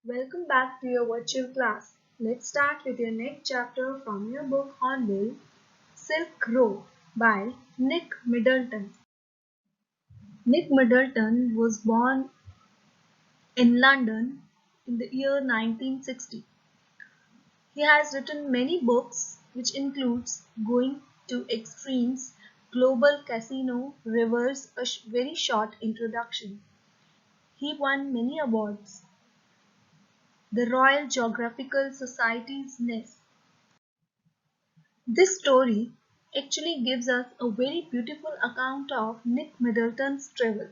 Welcome back to your virtual class. Let's start with your next chapter from your book Hornbill, Silk Road by Nick Middleton. Nick Middleton was born in London in the year 1960. He has written many books which includes Going to Extremes, Global Casino, Rivers, a very short introduction. He won many awards. The Royal Geographical Society's Nest. This story actually gives us a very beautiful account of Nick Middleton's travel.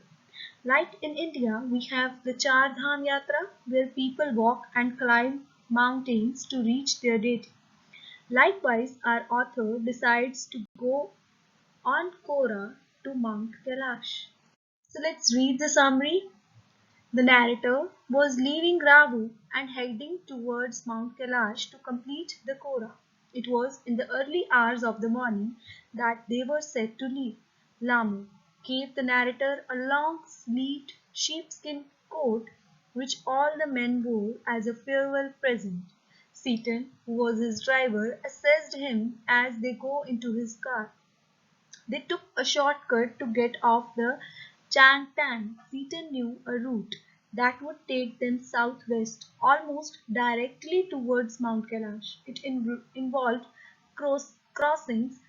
Like in India, we have the Char Dham Yatra where people walk and climb mountains to reach their deity. Likewise, our author decides to go on Kora to Mount Kailash. So let's read the summary. The narrator was leaving Ravu and heading towards Mount Kailash to complete the Kora. It was in the early hours of the morning that they were set to leave. Lamu gave the narrator a long-sleeved sheepskin coat which all the men wore as a farewell present. Seaton, who was his driver, assessed him as they go into his car. They took a shortcut to get off the Changtang. Seaton knew a route that would take them southwest, almost directly towards Mount Kailash. It involved crossings,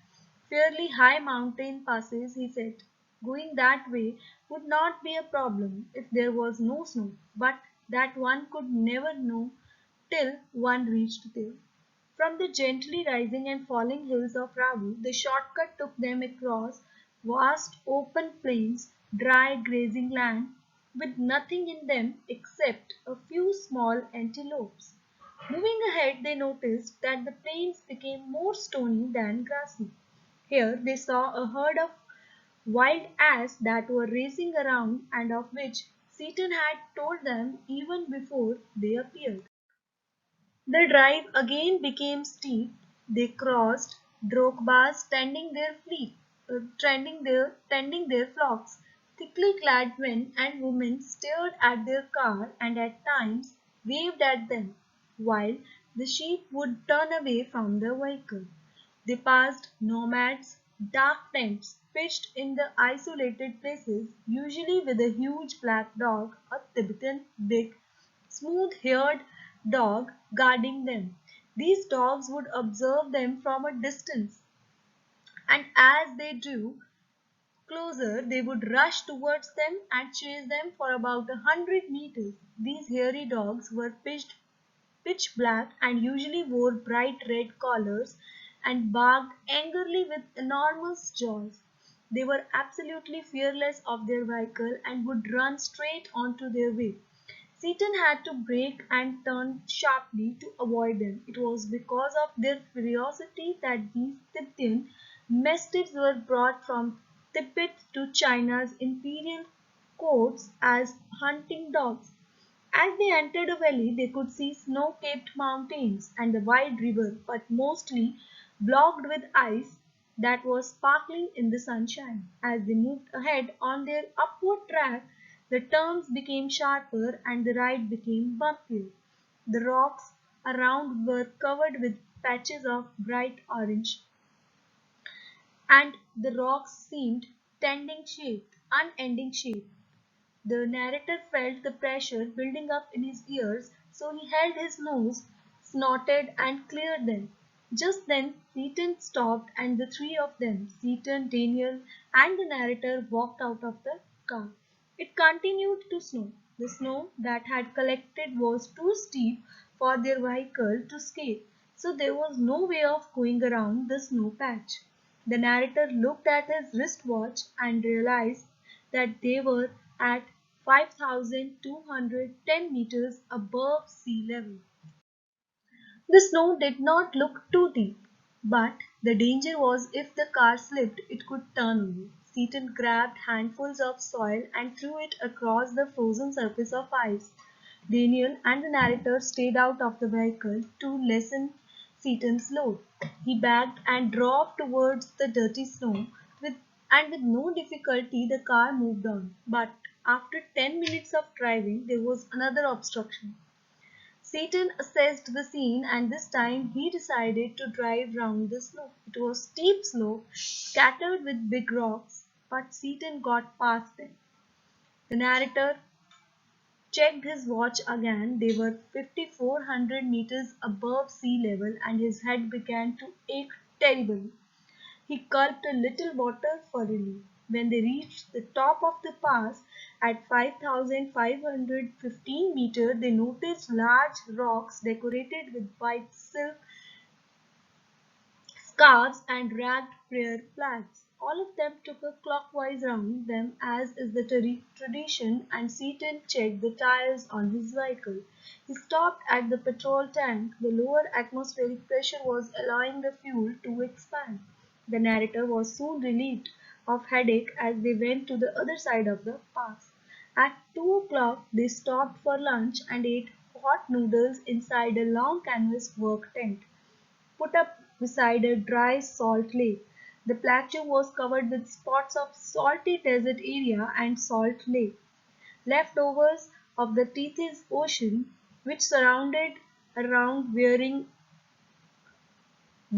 fairly high mountain passes, he said. Going that way would not be a problem if there was no snow, but that one could never know till one reached there. From the gently rising and falling hills of Ravu, the shortcut took them across vast open plains, dry grazing land, with nothing in them except a few small antelopes. Moving ahead, they noticed that the plains became more stony than grassy. Here they saw a herd of wild ass that were racing around and of which Seaton had told them even before they appeared. The drive again became steep. They crossed droghbas tending their flocks. Thickly clad men and women stared at their car and at times waved at them, while the sheep would turn away from the vehicle. They passed nomads, dark tents pitched in the isolated places, usually with a huge black dog, a Tibetan big smooth-haired dog guarding them. These dogs would observe them from a distance, and as they drew closer, they would rush towards them and chase them for about 100 meters. These hairy dogs were pitch black and usually wore bright red collars and barked angrily with enormous jaws. They were absolutely fearless of their vehicle and would run straight onto their way. Seaton had to brake and turn sharply to avoid them. It was because of their ferocity that these Tibetan mastiffs were brought from Tibet to China's imperial courts as hunting dogs. As they entered a valley, they could see snow-capped mountains and the wide river, but mostly blocked with ice that was sparkling in the sunshine. As they moved ahead on their upward track, the turns became sharper and the ride became bumpier. The rocks around were covered with patches of bright orange, and the rocks seemed unending shape. The narrator felt the pressure building up in his ears, so he held his nose, snorted, and cleared them. Just then Seaton stopped, and the three of them, Seaton, Daniel, and the narrator, walked out of the car. It continued to snow. The snow that had collected was too steep for their vehicle to skate, so there was no way of going around the snow patch. The narrator looked at his wristwatch and realized that they were at 5,210 meters above sea level. The snow did not look too deep, but the danger was if the car slipped, it could turn away. Seaton grabbed handfuls of soil and threw it across the frozen surface of ice. Daniel and the narrator stayed out of the vehicle to lessen Seaton's load. He backed and drove towards the dirty snow, with, and with no difficulty the car moved on. But after 10 minutes of driving, there was another obstruction. Seaton assessed the scene and this time he decided to drive round the slope. It was steep slope, scattered with big rocks, but Seaton got past them. The narrator checked his watch again. They were 5,400 meters above sea level and his head began to ache terribly. He gulped a little water for relief. When they reached the top of the pass at 5,515 meters, they noticed large rocks decorated with white silk scarves and ragged prayer flags. All of them took a clockwise round them as is the tradition and Seaton checked the tires on his vehicle. He stopped at the petrol tank. The lower atmospheric pressure was allowing the fuel to expand. The narrator was soon relieved of headache as they went to the other side of the pass. At 2 o'clock they stopped for lunch and ate hot noodles inside a long canvas work tent put up beside a dry salt lake. The plateau was covered with spots of salty desert area and salt lake, leftovers of the Tethys Ocean, which surrounded around wearing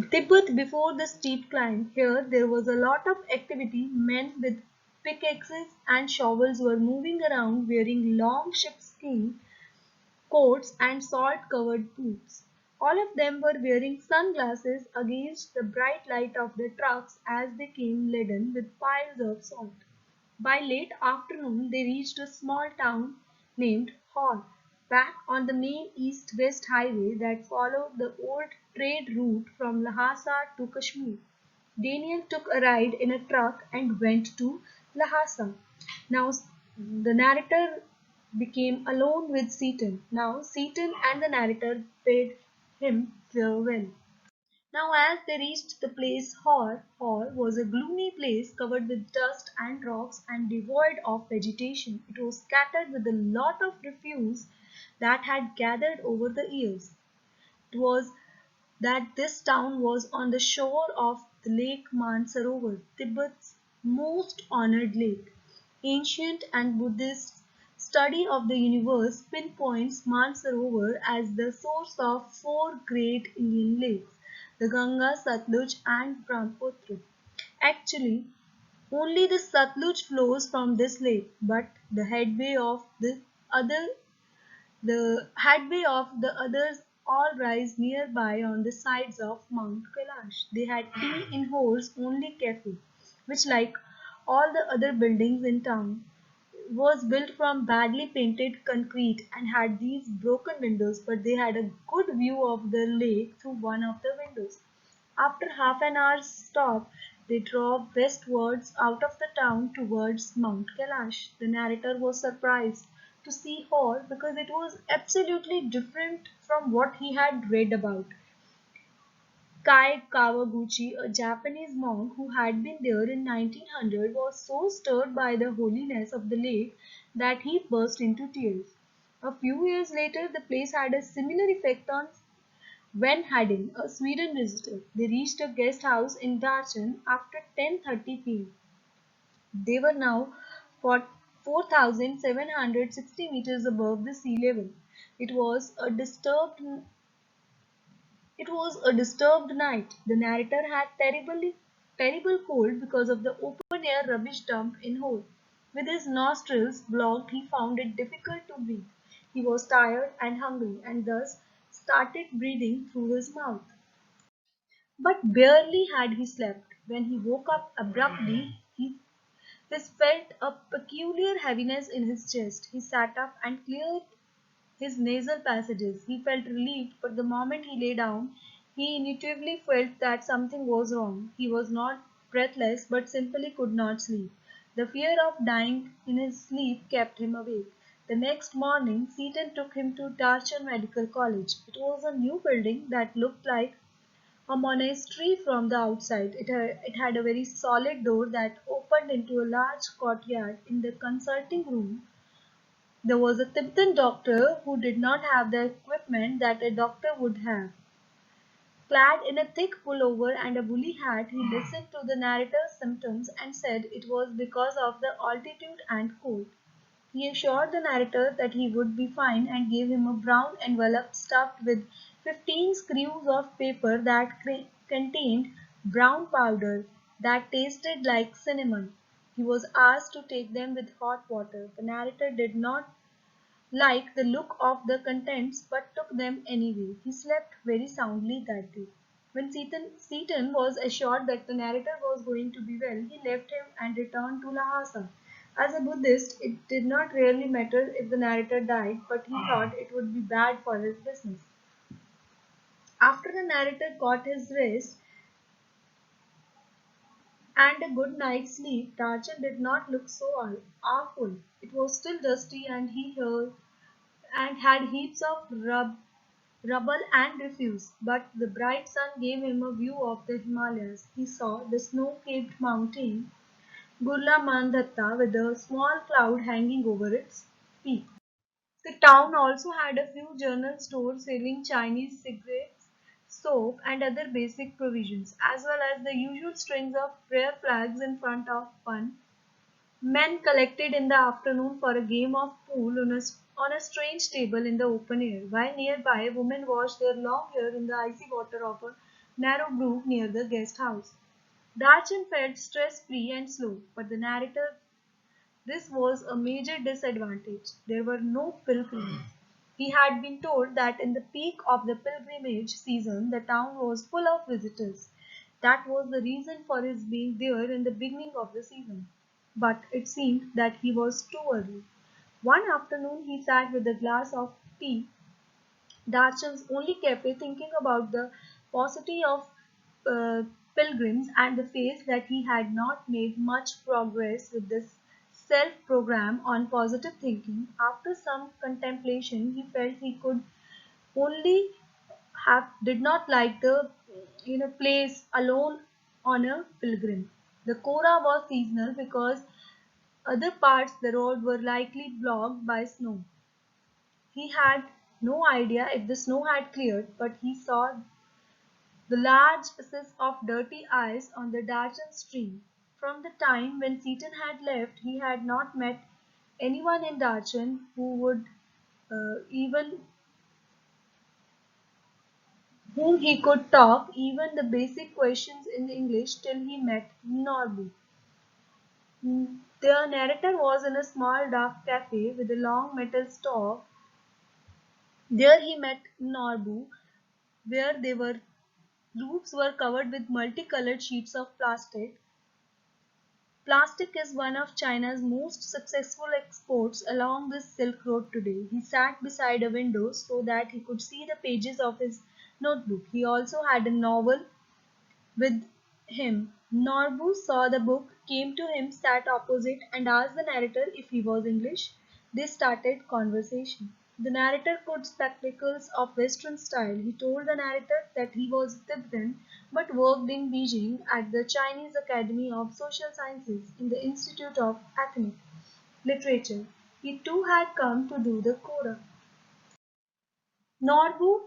Tibet before the steep climb. Here there was a lot of activity. Men with pickaxes and shovels were moving around wearing long sheepskin coats and salt-covered boots. All of them were wearing sunglasses against the bright light of the trucks as they came laden with piles of salt. By late afternoon they reached a small town named Hor, back on the main east-west highway that followed the old trade route from Lhasa to Kashmir. Daniel took a ride in a truck and went to Lhasa. Now the narrator became alone with Seaton. Now Seaton and the narrator bade him farewell. Now as they reached the place Hor was a gloomy place covered with dust and rocks and devoid of vegetation. It was scattered with a lot of refuse that had gathered over the years. It was that this town was on the shore of the Lake Mansarovar, Tibet's most honored lake. Ancient and Buddhist study of the universe pinpoints Mansarovar as the source of four great Indian lakes, the Ganga, Satluj and Brahmaputra. Actually, only the Satluj flows from this lake, but other the headway of the others all rise nearby on the sides of Mount Kailash. They had tea in Hor's only cafe, which like all the other buildings in town was built from badly painted concrete and had these broken windows, but they had a good view of the lake through one of the windows. After half an hour's stop, they drove westwards out of the town towards Mount Kailash. The narrator was surprised to see Hor because it was absolutely different from what he had read about. Kai Kawaguchi, a Japanese monk who had been there in 1900, was so stirred by the holiness of the lake that he burst into tears. A few years later, the place had a similar effect on Sven Hedin, a Sweden visitor. They reached a guest house in Darchen after 10:30 p.m. They were now 4,760 meters above the sea level. It was a disturbed it was a disturbed night. The narrator had terrible cold because of the open air rubbish dump in Hole. With his nostrils blocked, he found it difficult to breathe. He was tired and hungry and thus started breathing through his mouth. But barely had he slept when he woke up abruptly. He felt a peculiar heaviness in his chest. He sat up and cleared his nasal passages. He felt relieved, but the moment he lay down, he intuitively felt that something was wrong. He was not breathless, but simply could not sleep. The fear of dying in his sleep kept him awake. The next morning, Seaton took him to Darcher Medical College. It was a new building that looked like a monastery from the outside. It had a very solid door that opened into a large courtyard. In the consulting room, there was a Tibetan doctor who did not have the equipment that a doctor would have. Clad in a thick pullover and a woolly hat, he listened to the narrator's symptoms and said it was because of the altitude and cold. He assured the narrator that he would be fine and gave him a brown envelope stuffed with 15 screws of paper that contained brown powder that tasted like cinnamon. He was asked to take them with hot water. The narrator did not like the look of the contents but took them anyway. He slept very soundly that day. When Seaton was assured that the narrator was going to be well, he left him and returned to Lhasa. As a Buddhist, it did not really matter if the narrator died, but he thought it would be bad for his business. After the narrator got his rest and a good night's sleep, Darchan did not look so awful. It was still dusty and he heard and had heaps of rubble and refuse, but the bright sun gave him a view of the Himalayas. He saw the snow-capped mountain Gurla Mandhatta with a small cloud hanging over its peak. The town also had a few general stores selling Chinese cigarettes, soap, and other basic provisions, as well as the usual strings of prayer flags in front of one. Men collected in the afternoon for a game of pool on a strange table in the open air, while nearby women washed their long hair in the icy water of a narrow brook near the guest house. Darchan felt stress-free and slow, but the narrator this was a major disadvantage. There were no pilgrims. He had been told that in the peak of the pilgrimage season the town was full of visitors. That was the reason for his being there in the beginning of the season. But it seemed that he was too early. One afternoon he sat with a glass of tea Darchan's only cafe thinking about the paucity of uh, pilgrims and the face that he had not made much progress with this self-program on positive thinking. After some contemplation, he felt he could only have did not like the place alone on a pilgrim. The Kora was seasonal because other parts the road were likely blocked by snow. He had no idea if the snow had cleared, but he saw the large pieces of dirty ice on the Darjan stream. From the time when Seaton had left, he had not met anyone in Darjan who would even whom he could talk even the basic questions in English till he met Norbu. The narrator was in a small dark cafe with a long metal stove. There he met Norbu, where they were roofs were covered with multicolored sheets of plastic. Plastic is one of China's most successful exports along this Silk Road today. He sat beside a window so that he could see the pages of his notebook. He also had a novel with him. Norbu saw the book, came to him, sat opposite, and asked the narrator if he was English. They started conversation. The narrator put spectacles of Western style. He told the narrator that he was Tibetan but worked in Beijing at the Chinese Academy of Social Sciences in the Institute of Ethnic Literature. He too had come to do the Kora. Norbu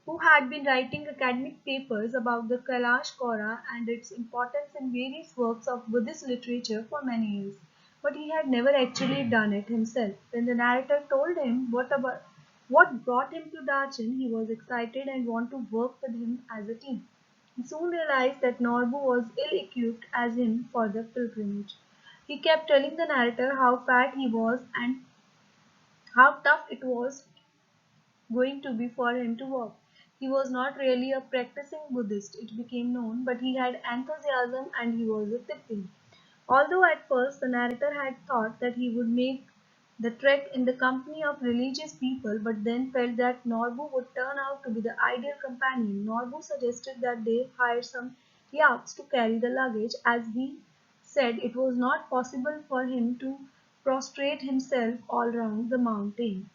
who had been writing academic papers about the Kailash Kora and its importance in various works of Buddhist literature for many years, but he had never actually done it himself. When the narrator told him what brought him to Darchin, he was excited and wanted to work with him as a team. He soon realized that Norbu was ill-equipped as him for the pilgrimage. He kept telling the narrator how fat he was and how tough it was going to be for him to walk. He was not really a practicing Buddhist, it became known, but he had enthusiasm and he was a Tibetan. Although at first the narrator had thought that he would make the trek in the company of religious people, but then felt that Norbu would turn out to be the ideal companion. Norbu suggested that they hire some yaks to carry the luggage, as he said it was not possible for him to prostrate himself all round the mountain,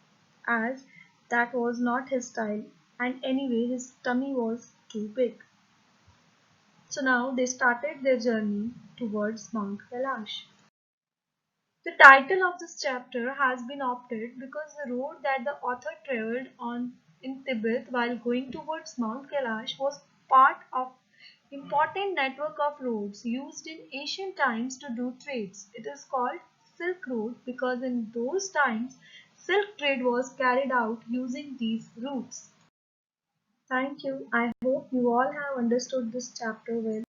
as that was not his style, and anyway his tummy was too big. So now they started their journey towards Mount Kailash. The title of this chapter has been opted because the road that the author traveled on in Tibet while going towards Mount Kailash was part of important network of roads used in ancient times to do trades. It is called Silk Road because in those times silk trade was carried out using these routes. Thank you. I hope you all have understood this chapter well.